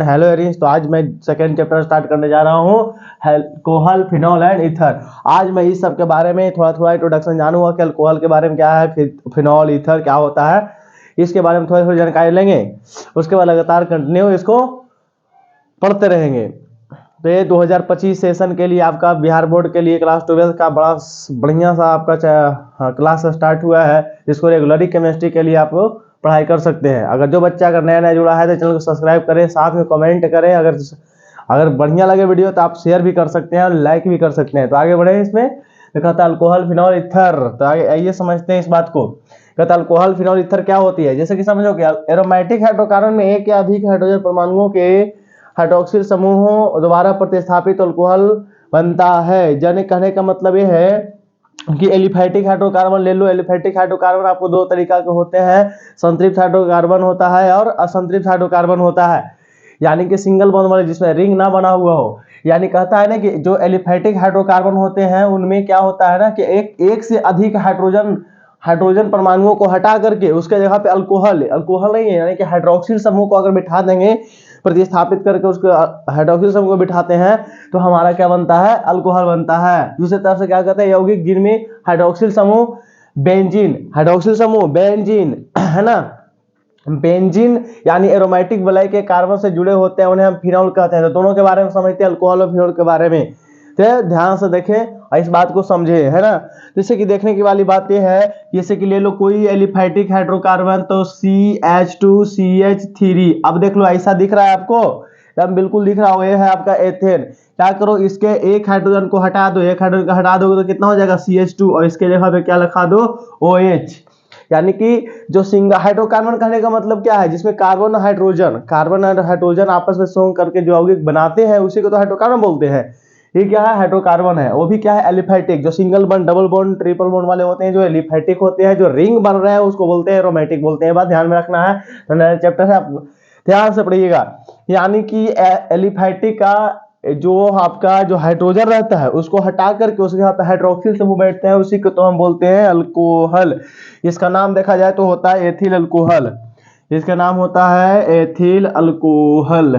Hello Eris, तो आज मैं सेकंड चैप्टर स्टार्ट करने जा रहा हूँ, अल्कोहल, फिनॉल एंड ईथर। आज मैं इस सब के बारे में थोड़ा थोड़ा इंट्रोडक्शन जानूंगा कि अल्कोहल के बारे में क्या है, फिर फिनॉल, ईथर क्या होता है, इसके बारे में थोड़ी थोड़ी जानकारी लेंगे। उसके बाद लगातार कंटिन्यू इसको पढ़ते रहेंगे। तो ये 2025 सेशन के लिए आपका बिहार बोर्ड के लिए क्लास 12 का बड़ा बढ़िया सा आपका क्लास स्टार्ट हुआ है, जिसको रेगुलरली केमिस्ट्री के लिए आप पढ़ाई कर सकते हैं। अगर बच्चा नया नया जुड़ा है तो चैनल को सब्सक्राइब करें, साथ में कमेंट करें। अगर बढ़िया लगे वीडियो तो आप शेयर भी कर सकते हैं और लाइक भी कर सकते हैं। तो आगे बढ़े। इसमें कहता है अल्कोहल, फिनॉल, ईथर। तो आइए समझते हैं इस बात को। कहता है अल्कोहल, फिनॉल, ईथर क्या होती है। जैसे कि समझो कि एरोमेटिक हाइड्रोकार्बन में एक या अधिक हाइड्रोजन परमाणुओं के हाइड्रोक्सिल समूहों द्वारा प्रतिस्थापित अल्कोहल बनता है। यानी कहने का मतलब ये है कि एलिफैटिक हाइड्रोकार्बन ले लो। एलिफैटिक हाइड्रोकार्बन आपको दो तरीका के होते हैं, संतृप्त हाइड्रोकार्बन होता है और असंतृप्त हाइड्रोकार्बन होता है। यानी कि सिंगल बॉन्ड वाले जिसमें रिंग ना बना हुआ हो। यानी कहता है ना कि जो एलिफैटिक हाइड्रोकार्बन होते हैं उनमें क्या होता है ना कि एक से अधिक हाइड्रोजन परमाणुओं को हटा करके उसके जगह पे अल्कोहल नहीं है, यानी कि हाइड्रोक्सिल समूह को अगर बिठा देंगे, प्रतिस्थापित करके उसको हाइड्रोक्सिल समूह को बिठाते हैं तो हमारा क्या बनता है, अल्कोहल बनता है। दूसरी तरफ से क्या कहते हैं, यौगिक जिनमें हाइड्रोक्सिल समूह बेंजीन है ना, बेंजीन यानी एरोमेटिक वलय के कार्बन से जुड़े होते हैं, उन्हें हम फिनॉल कहते हैं। तो दोनों के बारे में समझते हैं, अल्कोहल और फिनॉल के बारे में। तो ध्यान से देखें और इस बात को समझे, है ना। जैसे कि देखने की वाली बात यह है, जैसे कि ले लो कोई एलिफैटिक हाइड्रोकार्बन, तो CH2CH3। अब देख लो ऐसा दिख रहा है आपको, एकदम बिल्कुल दिख रहा हो, ये है आपका एथेन। क्या करो, इसके एक हाइड्रोजन को हटा दो, एक हाइड्रोजन को हटा दोगे तो कितना हो जाएगा, CH2, और इसके जगह पे क्या लिखा दो, OH। यानी कि जो सिंगल हाइड्रोकार्बन कहने का मतलब क्या है, जिसमें कार्बन और हाइड्रोजन आपस में संग करके जो यौगिक बनाते हैं उसी को तो हाइड्रोकार्बन बोलते हैं। ये क्या है, हाइड्रोकार्बन है। वो भी क्या है, एलिफैटिक। जो single bond, double bond, triple bond वाले होते हैं जो एलिफैटिक होते हैं, जो रिंग बन रहे हैं उसको बोलते हैं एरोमेटिक बोलते हैं। बात ध्यान में रखना है, तो नया चैप्टर है, आप ध्यान से पढ़िएगा। यानी कि एलिफैटिक का जो आपका जो हाइड्रोजन रहता है उसको हटा करके उसके यहाँ पे हाइड्रोक्सिल समूह बैठते हैं, उसी को तो हम बोलते हैं अल्कोहल। इसका नाम देखा जाए तो होता है एथिल अल्कोहल। इसका नाम होता है एथिल अल्कोहल,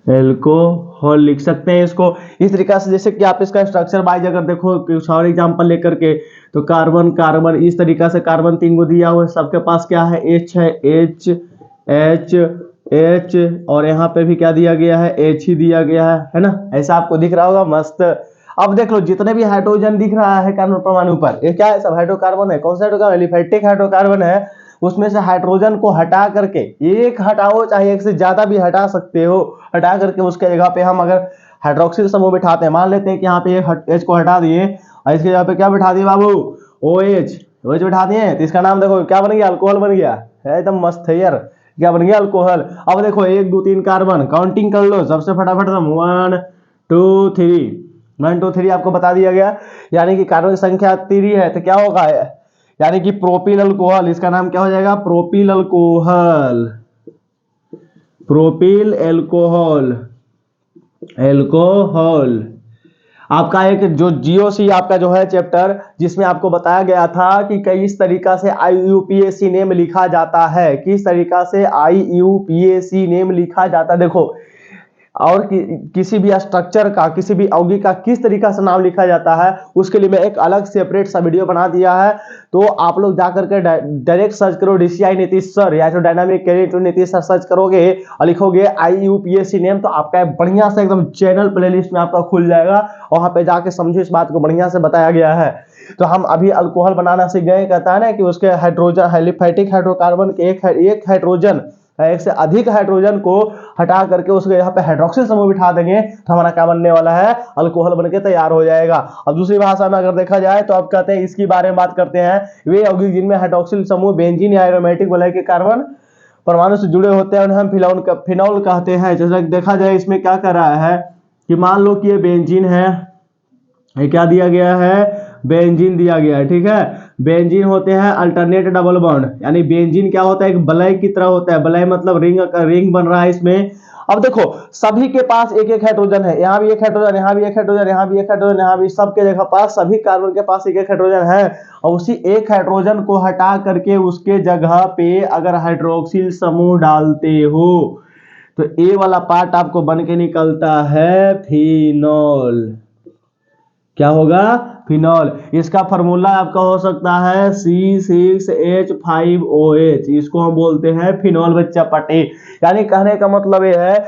एल्कोहल लिख सकते हैं इसको इस तरीका से। जैसे कि आप इसका स्ट्रक्चर वाइज अगर देखो कुछ और एग्जांपल लेकर के, तो कार्बन इस तरीका से कार्बन 3 को दिया हुआ है, सबके पास क्या है, H है, H और यहाँ पे भी क्या दिया गया है, H ही दिया गया है ना। ऐसा आपको दिख रहा होगा, मस्त। अब देख लो जितने भी हाइड्रोजन दिख रहा है कार्बन परमाणु पर, ये क्या है, सब हाइड्रोकार्बन है। कौन सा हाइड्रोकार्बन, एलिफैटिक हाइड्रोकार्बन है। उसमें से हाइड्रोजन को हटा करके, एक हटाओ चाहे एक से ज्यादा भी हटा सकते हो, हटा करके उसके जगह पे हम अगर हाइड्रोक्सिल समूह बिठाते हैं, मान लेते हैं कि यहाँ पे एक H को हटा दिए और इसके जगह पे क्या बिठा दिए बाबू, OH बिठा दिए, तो इसका नाम देखो क्या बन गया, अल्कोहल बन गया। एकदम मस्त है यार, क्या बन गया, अल्कोहल। अब देखो 1 2 3 कार्बन काउंटिंग कर लो सबसे फटाफट, 1 2 3 आपको बता दिया गया। यानी कि कार्बन की संख्या 3 है, तो क्या होगा, यानी कि प्रोपिल अल्कोहल। इसका नाम क्या हो जाएगा, प्रोपिल अल्कोहल। आपका एक जो GOC आपका जो है चैप्टर, जिसमें आपको बताया गया था कि किस तरीका से IUPAC नेम लिखा जाता है, किस तरीका से IUPAC नेम लिखा जाता है। देखो, और किसी भी स्ट्रक्चर का, किसी भी यौगिक का किस तरीका से नाम लिखा जाता है, उसके लिए मैं एक अलग सेपरेट सा वीडियो बना दिया है। तो आप लोग जाकर के डायरेक्ट सर्च करो DCI नीतीश सर या तो dynamic career Nitish sir search करोगे और लिखोगे IUPAC नेम, तो आपका बढ़िया से एकदम चैनल प्लेलिस्ट में आपका खुल जाएगा। वहां पे जाके समझो, इस बात को बढ़िया से बताया गया है। तो हम अभी अल्कोहल बनाना सीख गए। कहता है ना कि उसके हाइड्रोजन, एलिफैटिक हाइड्रोकार्बन के एक हाइड्रोजन, एक से अधिक हाइड्रोजन को हटा करके उसके यहाँ पे हाइड्रोक्सिल समूह बिठा देंगे तो हमारा क्या बनने वाला है, अल्कोहल बनके तैयार हो जाएगा। अब दूसरी भाषा में अगर देखा जाए तो अब कहते हैं, इसकी बारे में बात करते हैं, वे यौगिक जिनमें हाइड्रोक्सिल समूह बेंजीन या एरोमेटिक वलय के कार्बन परमाणु से जुड़े होते हैं उन्हें हम फिनॉल कहते हैं। जैसे देखा जाए इसमें क्या कर रहा है कि मान लो कि ये बेंजीन है, ये क्या दिया गया है, बेंजीन दिया गया है, ठीक है। बेंजीन होते हैं अल्टरनेट डबल बॉन्ड, यानी बेंजीन क्या होता है, एक वलय की तरह होता है। वलय मतलब रिंग बन रहा है इसमें, अब देखो सभी के पास एक एक हाइड्रोजन है, यहाँ भी एक हाइड्रोजन, यहाँ भी एक हाइड्रोजन, यहाँ भी एक हाइड्रोजन, यहाँ भी, सबके जगह पास सभी कार्बन के पास एक एक हाइड्रोजन है। और उसी एक हाइड्रोजन को हटा करके उसके जगह पे अगर हाइड्रोक्सिल समूह डालते हो तो ए वाला पार्ट आपको बन के निकलता है फिनॉल। क्या होगा? फिनॉल। इसका फॉर्मूला आपका हो सकता है C6H5OH, इसको हम बोलते हैं फिनॉल बच्चा पटे। यानी कहने का मतलब ये है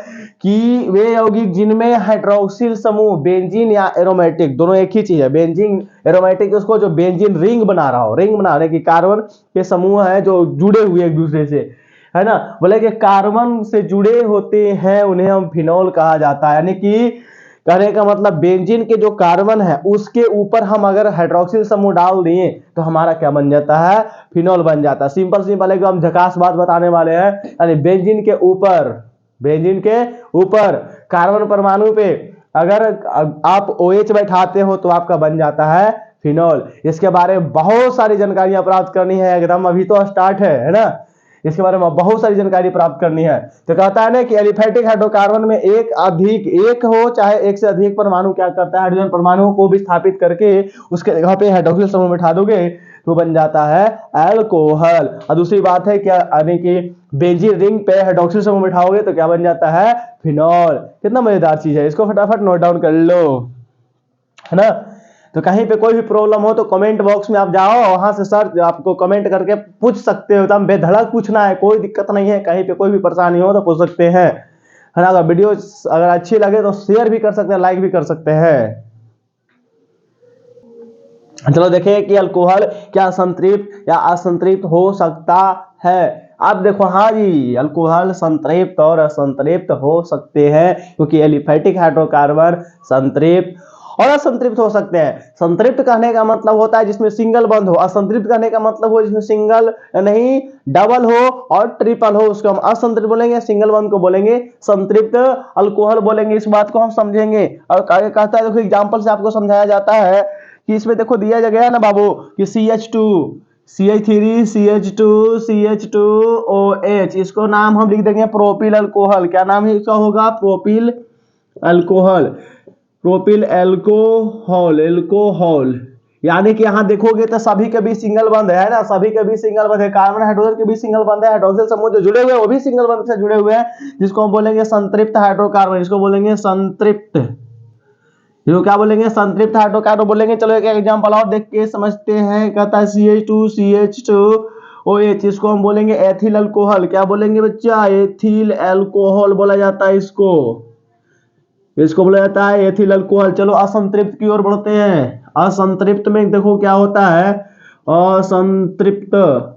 कि वे यौगिक जिनमें हाइड्रोक्सिल समूह बेंजीन या एरोमेटिक दोनों एक ही चीज है, बेंजीन एरोमेटिक उसको जो बेंजीन रिंग बना रहा हो, रिंग बनाने की कार्बन के समूह है जो जुड़े हुए एक दूसरे से, है ना, बोले कि कार्बन से जुड़े होते हैं उन्हें हम फिनॉल कहा जाता है। यानी कि कहने का मतलब बेंजीन के जो कार्बन है उसके ऊपर हम अगर हाइड्रोक्सिल समूह डाल दिए तो हमारा क्या बन जाता है? फिनॉल बन जाता है। सिंपल सिंपल एकदम झकास बात बताने वाले हैं। यानी बेंजीन के ऊपर कार्बन परमाणु पे अगर आप OH बैठाते हो तो आपका बन जाता है फिनॉल। इसके बारे में बहुत सारी जानकारियां प्राप्त करनी है, एकदम अभी तो स्टार्ट है ना, इसके बारे में बहुत सारी जानकारी प्राप्त करनी है। तो कहता है ना कि एलिफेटिक हाइड्रोकार्बन में एक हो चाहे एक से अधिक परमाणु क्या करता है, हाइड्रोजन परमाणु को भी स्थापित करके उसके जगह पे हाइड्रोक्सिल समूह बिठा दोगे तो बन जाता है अल्कोहल। और दूसरी बात है क्या, यानी कि बेंजीन रिंग पे हाइड्रोक्सिल समूह बिठाओगे तो क्या बन जाता है? फिनॉल। कितना मजेदार चीज है, इसको फटाफट नोट डाउन कर लो, है ना। तो कहीं पे कोई भी प्रॉब्लम हो तो कमेंट बॉक्स में आप जाओ, वहां से सर आपको कमेंट करके पूछ सकते हो, एकदम बेधड़क पूछना है, कोई दिक्कत नहीं है। कहीं पे कोई भी परेशानी हो तो पूछ सकते हैं, है ना। अगर वीडियो अगर अच्छी लगे तो शेयर भी कर सकते हैं, लाइक भी कर सकते हैं। चलो देखें कि अल्कोहल क्या संतृप्त या असंतृप्त हो सकता है। आप देखो, हाँ जी, अल्कोहल संतृप्त और असंतृप्त हो सकते हैं, क्योंकि एलिफेटिक हाइड्रोकार्बन संतृप्त और असंतृप्त हो सकते हैं। संतृप्त कहने का मतलब होता है जिसमें सिंगल बंद हो, असंतृप्त कहने का मतलब हो जिसमें सिंगल नहीं डबल हो और ट्रिपल हो, उसको हम असंतृप्त बोलेंगे, सिंगल बंद को बोलेंगे संतृप्त अल्कोहल बोलेंगे। इस बात को हम समझेंगे। और कहता है, देखो एग्जाम्पल से आपको समझाया जाता है कि इसमें देखो दिया गया है ना बाबू कि CH2 CH3 CH2 CH2OH, इसको नाम हम लिख देंगे प्रोपिल अल्कोहल। क्या नाम है इसका होगा? Propyl alcohol, propyl alcohol. यानी कि यहां देखोगे तो सभी के बीच सिंगल बंद है ना, सभी के बीच सिंगल बंद है, कार्बन हाइड्रोजन के बीच सिंगल बंद है, हाइड्रोक्सिल समूह जो जुड़े हुए हैं वो भी सिंगल बंद से जुड़े हुए हैं, जिसको हम बोलेंगे संतृप्त हाइड्रोकार्बन, इसको बोलेंगे संतृप्त, जो क्या बोलेंगे? संतृप्त हाइड्रोकार्बन बोलेंगे। चलो एक एग्जांपल और देख के समझते हैं। कहता है CH2CH2OH, इसको हम बोलेंगे एथिल अल्कोहल। क्या बोलेंगे बच्चा? एथिल अल्कोहल बोला जाता है इसको बोला जाता है एथिल अल्कोहल। चलो असंतृप्त की ओर बढ़ते हैं। असंतृप्त में देखो क्या होता है,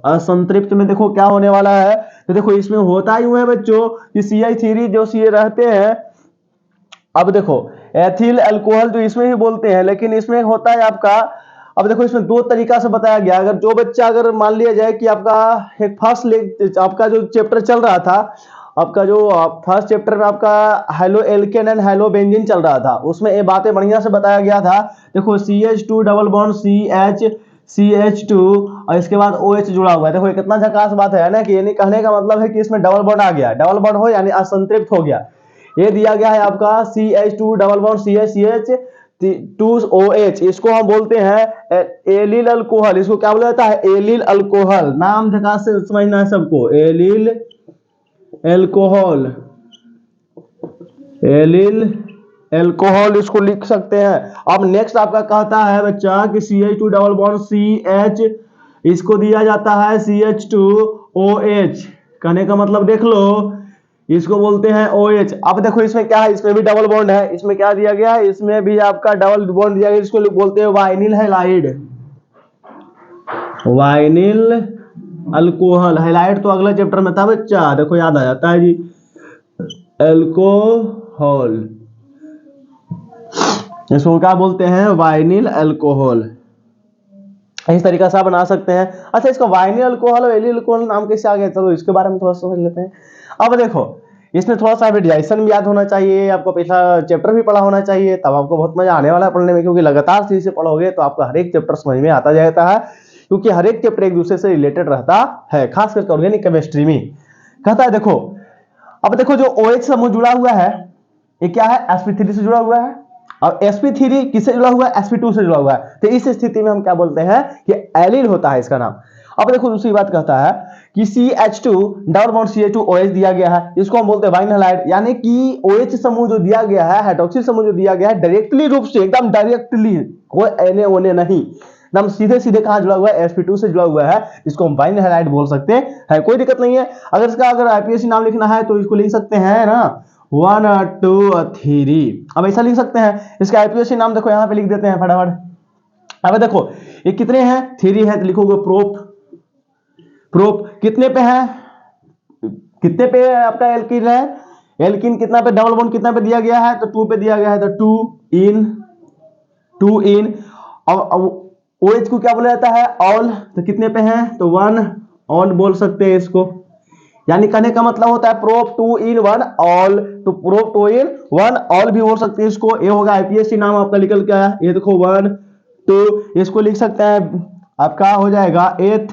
असंतृप्त में देखो क्या होने वाला है। तो देखो इसमें होता ही है बच्चों कि CH3 जो सी रहते हैं। अब देखो एथिल अल्कोहल जो इसमें ही बोलते हैं, लेकिन इसमें होता है आपका, अब देखो इसमें दो तरीका से बताया गया। अगर जो बच्चा अगर मान लिया जाए कि आपका एक फर्स्ट आपका जो चैप्टर चल रहा था, आपका जो फर्स्ट चैप्टर में आपका halo alkane and hello benzene चल रहा था, उसमें ये बातें बढ़िया से बताया गया था। देखो CH2 डबल बॉन्ड CH2 और इसके बाद OH जुड़ा हुआ है। देखो ये कितना झकास बात है ना, कि यानी कहने का मतलब है कि इसमें डबल बॉन्ड आ गया, डबल बॉन्ड हो यानी असंतृप्त हो गया। ये दिया गया है आपका CH2 डबल बॉन्ड CH2OH, इसको हम बोलते हैं एलिल अल्कोहल। इसको क्या बोला जाता है? Allyl alcohol. नाम झकास से समझना है सबको, एलिल अल्कोहल, एलिल अल्कोहल इसको लिख सकते हैं। अब नेक्स्ट आपका कहता है बच्चा कि CH2 डबल बॉन्ड CH, इसको दिया जाता है CH2OH। कहने का मतलब देख लो, इसको बोलते हैं OH। अब देखो इसमें क्या है, इसमें भी डबल बॉन्ड है। इसमें क्या दिया गया है? इसमें भी आपका डबल बॉन्ड दिया गया, इसको बोलते हैं vinyl halide, vinyl alcohol. Halide तो अगला चैप्टर में था बच्चा, देखो याद आ जाता है जी, अल्कोहल, इसको क्या बोलते हैं? Vinyl alcohol. इस तरीका से आप बना सकते हैं। अच्छा, इसका वाइनिल अल्कोहल और एलिल अल्कोहल नाम कैसे आ गया? चलो इसके बारे में थोड़ा समझ लेते हैं। अब देखो इसमें थोड़ा सा डाइजेशन भी याद होना चाहिए, आपको पिछला चैप्टर भी पढ़ा होना चाहिए, तब आपको बहुत मजा आने वाला है पढ़ने में, क्योंकि लगातार चीज से पढ़ोगे तो आपका हर एक चैप्टर समझ में आता जाता है, क्योंकि हर एक चैप्टर एक दूसरे से रिलेटेड रहता है, खास करके ऑर्गेनिक केमिस्ट्री में। कहता है देखो अब देखो जो OH समूह जुड़ा हुआ है ये क्या है, sp3 से जुड़ा हुआ है, और sp3 किससे जुड़ा हुआ है, sp2 से जुड़ा हुआ है। तो इस स्थिति में हम क्या बोलते हैं कि एलिल होता है इसका नाम। अब देखो दूसरी बात कहता है कि CH2 डबल बॉन्ड CH2OH दिया गया है, इसको हम बोलते हैं वाइन हैलाइड, यानी कि OH समूह जो दिया गया है, हाइड्रोक्सिल समूह जो दिया गया है, डायरेक्टली रूप से एकदम डायरेक्टली, कोई एने ओने नहीं, एकदम सीधे सीधे कहां जुड़ा हुआ है, sp2 से जुड़ा हुआ है, इसको हम वाइन हैलाइड बोल सकते हैं, कोई दिक्कत नहीं है। अगर इसका अगर आईपीएससी नाम लिखना है तो इसको लिख सकते हैं ना 1 2 3। अब ऐसा लिख सकते हैं, इसका आईपीएससी नाम देखो यहां पे लिख देते हैं फटाफट। अब देखो ये कितने हैं, 3 है, तो लिखोगे प्रोप। प्रोप कितने पे है, कितने पे आपका एल्किन है, एल्किन कितना पे, डबल बॉन्ड कितना पे दिया गया है, तो 2 पे दिया गया है, तो 2 इन। अब OH को क्या बोला जाता है, ऑल, तो कितने पे है, तो 1 ऑल बोल सकते हैं इसको, यानी कहने का मतलब होता है प्रोप 2 इन 1 ऑल, तो प्रोप 2 इन 1 ऑल भी बोल सकते हैं इसको। ये होगा आईपीएससी नाम आपका निकल के आया, ये देखो 1 2, इसको लिख सकते हैं आपका हो जाएगा एथ,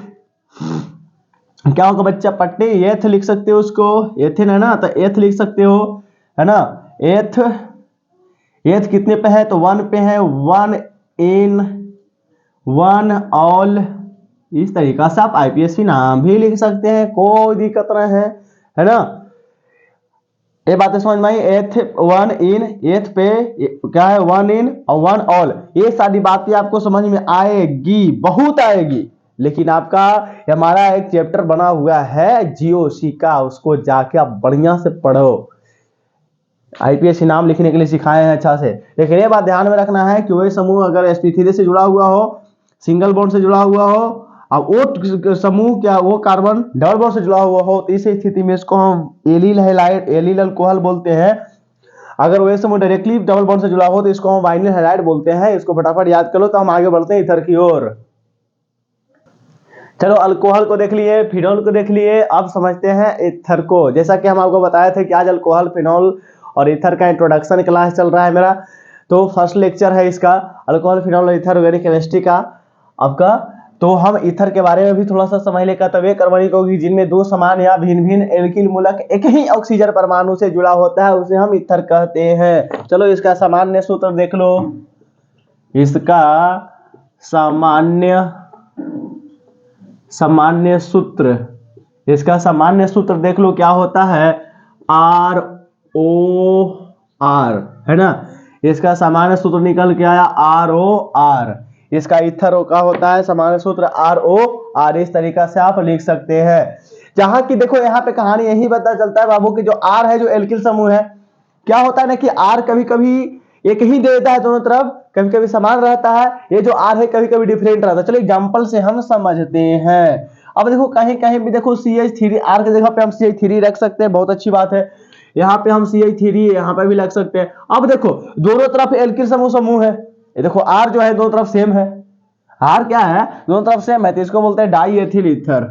क्या होगा बच्चा पट्टी, एथ लिख सकते हो उसको, एथिन है ना, तो एथ लिख सकते हो, है ना, एथ। एथ कितने पे है, तो 1 पे है, 1 इन 1 ऑल, इस तरीका से आप आईपीएससी नाम भी लिख सकते हैं, कोई दिक्कत नहीं है ना। ये बातें समझ में आई, एथ 1 इन, एथ पे क्या है 1 इन और 1 ऑल, ये सारी बातें आपको समझ में आएगी, बहुत आएगी। लेकिन आपका हमारा एक चैप्टर बना हुआ है जीओसी का, उसको जाके आप बढ़िया से पढ़ो, आईपीएससी नाम लिखने के लिए सिखाए हैं अच्छा से। लेकिन ये बात ध्यान में रखना है कि वही समूह अगर sp3 से जुड़ा हुआ हो, सिंगल बॉन्ड से जुड़ा हुआ हो, और वो समूह क्या वो कार्बन डबल बॉन्ड से जुड़ा हुआ हो, तो इस स्थिति में इसको हम एलिल हैलाइड, एलिल अल्कोहल बोलते हैं। अगर वही समूह डायरेक्टली डबल बॉन्ड से जुड़ा हो तो इसको हम वाइनिल हैलाइड बोलते हैं। इसको फटाफट याद कर लो, तो हम आगे बढ़ते हैं इथर की ओर। चलो अल्कोहल को देख लिए, फिनॉल को देख लिए, अब समझते हैं इथर को। जैसा कि हम आपको बताए थे कि आज अल्कोहल, फिनॉल और इथर का इंट्रोडक्शन क्लास चल रहा है मेरा, तो फर्स्ट लेक्चर है इसका अल्कोहल, फिनॉल और इथर ऑर्गेनिक केमिस्ट्री का आपका। तो हम इथर के बारे में भी थोड़ा सा समझ लेगा, तब ये कार्बनिक होगी जिनमें दो समान या भिन्न भिन्न एल्किल मूलक एक ही ऑक्सीजन परमाणु से जुड़ा होता है, उसे हम इथर कहते हैं। चलो इसका सामान्य सूत्र देख लो, इसका सामान्य सूत्र, इसका सामान्य सूत्र देख लो क्या होता है, ROR, है ना। इसका सामान्य सूत्र निकल के आया ROR। इसका इथर का होता है सामान्य सूत्र ROR। इस तरीका से आप लिख सकते हैं। जहां की देखो यहाँ पे कहानी यही पता चलता है बाबू की जो R है, जो एल्किल समूह है, क्या होता है ना कि R कभी कभी एक ही दे देता है दोनों तरफ, कभी कभी समान रहता है। ये जो R है कभी कभी डिफरेंट रहता है। चलो एग्जांपल से हम समझते हैं। अब देखो कहीं कहीं भी देखो CH3, R की जगह पे हम CH3 रख सकते हैं, बहुत अच्छी बात है। यहाँ पे हम CH3 यहाँ पे भी लग सकते हैं। अब देखो दोनों तरफ एल्किल समूह है, ये देखो R जो है दोनों तरफ सेम है, R क्या है दोनों तरफ सेम है, तो इसको बोलते हैं die ethyl ether,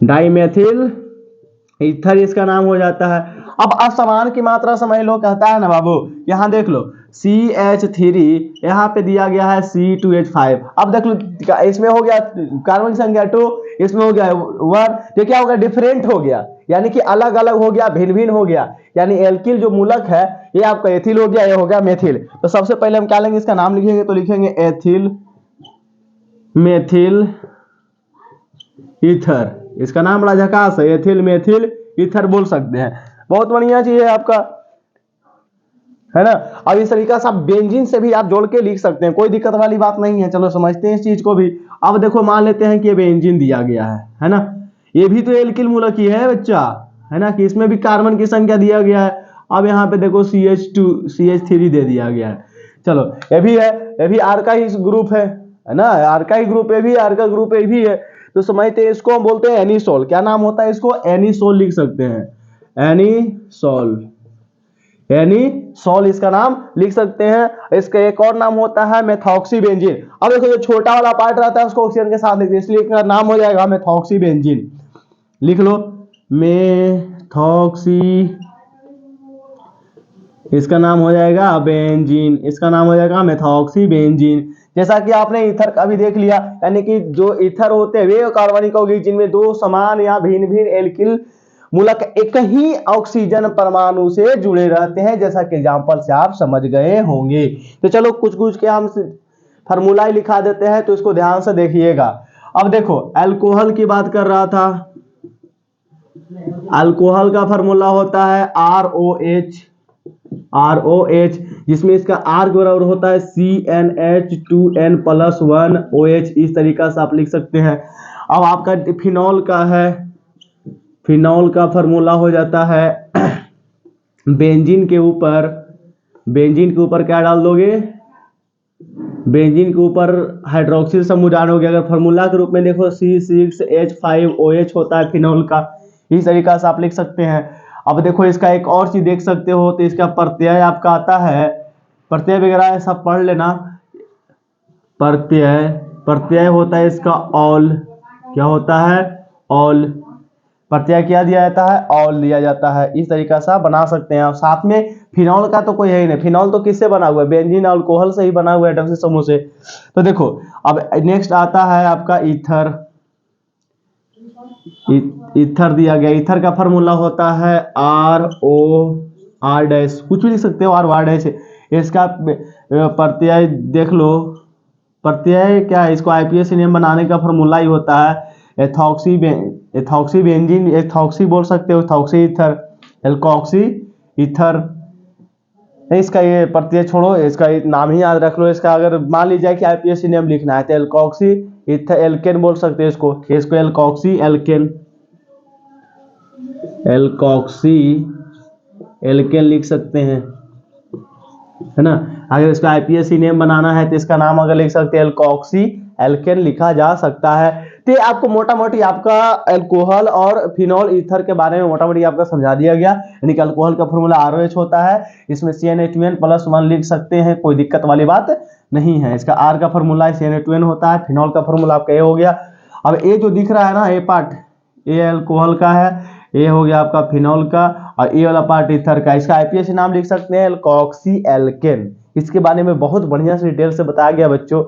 dimethyl ether इसका नाम हो जाता है। अब असमान की मात्रा समझ लो, कहता है ना बाबू, यहां देख लो CH3 यहाँ पे दिया गया है C2H5। अब देख लो इसमें हो गया कार्बन की संख्या 2, इसमें हो गया 1, तो क्या हो गया डिफरेंट हो गया, यानी कि अलग अलग हो गया, भिन्न भिन्न हो गया। यानी एल्किल जो मूलक है ये आपका एथिल हो गया, ये हो गया मेथिल। तो सबसे पहले हम क्या लेंगे, इसका नाम लिखेंगे, तो लिखेंगे एथिल मेथिल ईथर। इसका नाम बड़ा झकास है, एथिल मेथिल ईथर बोल सकते हैं, बहुत बढ़िया चीज है आपका, है ना। अब इस तरीका से आप बेंजीन से भी आप जोड़ के लिख सकते हैं, कोई दिक्कत वाली बात नहीं है। चलो समझते हैं इस चीज को भी। अब देखो मान लेते हैं कि ये बेंजीन दिया गया है ना, ये भी तो एल्किल मूलक ही है बच्चा, है ना, कि इसमें भी कार्बन की संख्या दिया गया है। अब यहाँ पे देखो CH2 CH3 दे दिया गया है। चलो ये भी है, ये भी R का ही ग्रुप है ना, R का ही ग्रुप, ये भी R का ग्रुप ये भी है। तो समझते हैं, इसको हम बोलते हैं एनिसोल। क्या नाम होता है इसको, एनिसोल लिख सकते हैं, एनिसोल, एनिसोल इसका नाम लिख सकते हैं। इसका एक और नाम होता है मेथॉक्सीबेंजीन। अब देखो जो छोटा वाला पार्ट रहता है उसको ऑक्सीजन के साथ लिखते हैं, इसलिए इसका नाम हो जाएगा मेथॉक्सीबेंजीन। लिख लो मेथॉक्सी, इसका नाम हो जाएगा बेंजीन, इसका नाम हो जाएगा मेथॉक्सीबेंजीन। जैसा कि आपने ईथर का भी देख लिया, यानी कि जो ईथर होते हैं वे कार्बनिक होगी जिनमें दो समान या भिन्न भिन्न एल्किल मूलक एक ही ऑक्सीजन परमाणु से जुड़े रहते हैं, जैसा कि एग्जाम्पल से आप समझ गए होंगे। तो चलो कुछ कुछ के हम फार्मूला ही लिखा देते हैं, तो इसको ध्यान से देखिएगा। अब देखो अल्कोहल की बात कर रहा था, अल्कोहल का फार्मूला होता है ROH, जिसमें इसका R के बराबर होता है CnH2n+1OH। इस तरीका से आप लिख सकते हैं। अब आपका फिनॉल का है, फिनॉल का फार्मूला हो जाता है बेंजीन के ऊपर क्या डाल दोगे, बेंजीन के ऊपर हाइड्रोक्सिल समूह डालोगे। अगर फार्मूला के रूप में देखो C6H5OH होता है फिनॉल का। इस तरीका से आप लिख सकते हैं। अब देखो इसका एक और चीज देख सकते हो, तो इसका प्रत्यय आपका आता है, प्रत्यय वगैरह सब पढ़ लेना। प्रत्यय होता है इसका ऑल, क्या होता है, ऑल। प्रत्यय क्या दिया जाता है, ऑल दिया जाता है। इस तरीका से आप बना सकते हैं। साथ में फिनॉल का तो कोई है ही नहीं, फिनॉल तो किससे बना हुआ है, बेंजीन और अल्कोहल से ही बना हुआ है, हाइड्रोक्सिल समूह से। तो देखो अब नेक्स्ट आता है आपका ईथर। ईथर दिया गया, ईथर का फार्मूला होता है ROR-, कुछ भी लिख सकते हो, R-। इसका प्रत्यय देख लो, प्रत्यय क्या है, इसको IPA नेम बनाने का फार्मूला ही होता है एथॉक्सी बेंजीन, एथॉक्सी बोल सकते हो, एथॉक्सी ईथर, एल्कोक्सी ईथर। इसका ये प्रत्यय छोड़ो, इसका नाम ही याद रख लो। इसका अगर मान लीजिए कि IPA नेम लिखना है तो एल्कोक्सी ईथर एल्केन बोल सकते हैं इसको एल्कोक्सी एल्केन लिख सकते हैं, है ना। अगर इसका IPA नेम बनाना है तो इसका नाम अगर लिख सकते हैं एल्कोक्सी एल्केन लिखा जा सकता है। तो आपको मोटा मोटी आपका अल्कोहल और फिनॉल ईथर के बारे में मोटा मोटी आपका समझा दिया गया। यानी कि अल्कोहल का फॉर्मूला ROH होता है, इसमें CnH2n+1 लिख सकते हैं, कोई दिक्कत वाली बात नहीं है। इसका R का फॉर्मूला CnH2n होता है, फिनॉल का फॉर्मूला आपका ये हो गया। अब ये जो दिख रहा है ना, ये पार्ट ये अल्कोहल का है, ये हो गया आपका फिनॉल का, और ये वाला पार्ट ईथर का। इसका IPA से नाम लिख सकते हैं एल्कोक्सी एल्केन। इसके बारे में बहुत बढ़िया से डिटेल से बताया गया बच्चों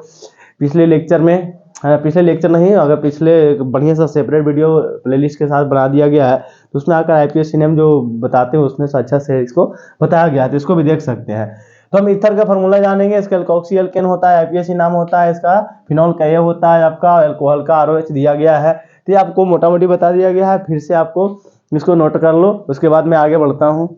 पिछले लेक्चर में, पिछले लेक्चर नहीं, अगर पिछले बढ़िया सा सेपरेट वीडियो प्लेलिस्ट के साथ बना दिया गया है, तो उसमें आकर IPA नेम जो बताते हैं उसमें से अच्छा से इसको बताया गया है, तो इसको भी देख सकते हैं। तो हम ईथर का फॉर्मूला जानेंगे। इसका एल्कोक्सी एल्केन होता है, IPA नाम होता है इसका, फिनॉल का ये होता है आपका, अल्कोहल का ROH दिया गया है। तो आपको मोटा मोटी बता दिया गया है, फिर से आपको इसको नोट कर लो, उसके बाद मैं आगे बढ़ता हूँ।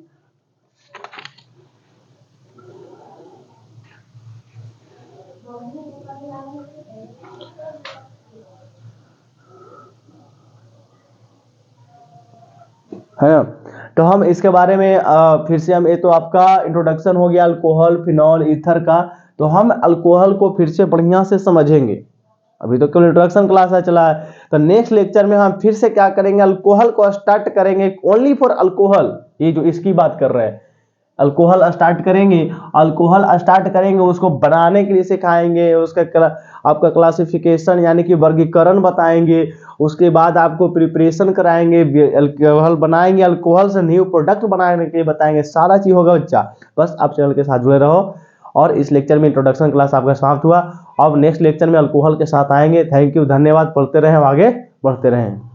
है ना, तो हम इसके बारे में फिर से हम, ये तो आपका इंट्रोडक्शन हो गया अल्कोहल फिनॉल ईथर का। तो हम अल्कोहल को फिर से बढ़िया से समझेंगे। अभी तो केवल इंट्रोडक्शन क्लास है चला है, तो नेक्स्ट लेक्चर में हम फिर से क्या करेंगे, अल्कोहल को स्टार्ट करेंगे, ओनली फॉर अल्कोहल। ये जो इसकी बात कर रहे हैं, अल्कोहल स्टार्ट करेंगे, उसको बनाने के लिए सिखाएंगे, उसका आपका क्लासिफिकेशन यानी कि वर्गीकरण बताएंगे, उसके बाद आपको प्रिपरेशन कराएंगे, अल्कोहल बनाएंगे, अल्कोहल से न्यू प्रोडक्ट बनाने के लिए बताएंगे, सारा चीज होगा बच्चा। बस आप चैनल के साथ जुड़े रहो। और इस लेक्चर में इंट्रोडक्शन क्लास आपका समाप्त हुआ। अब नेक्स्ट लेक्चर में अल्कोहल के साथ आएंगे। थैंक यू, धन्यवाद। पढ़ते रहें, आगे बढ़ते रहें।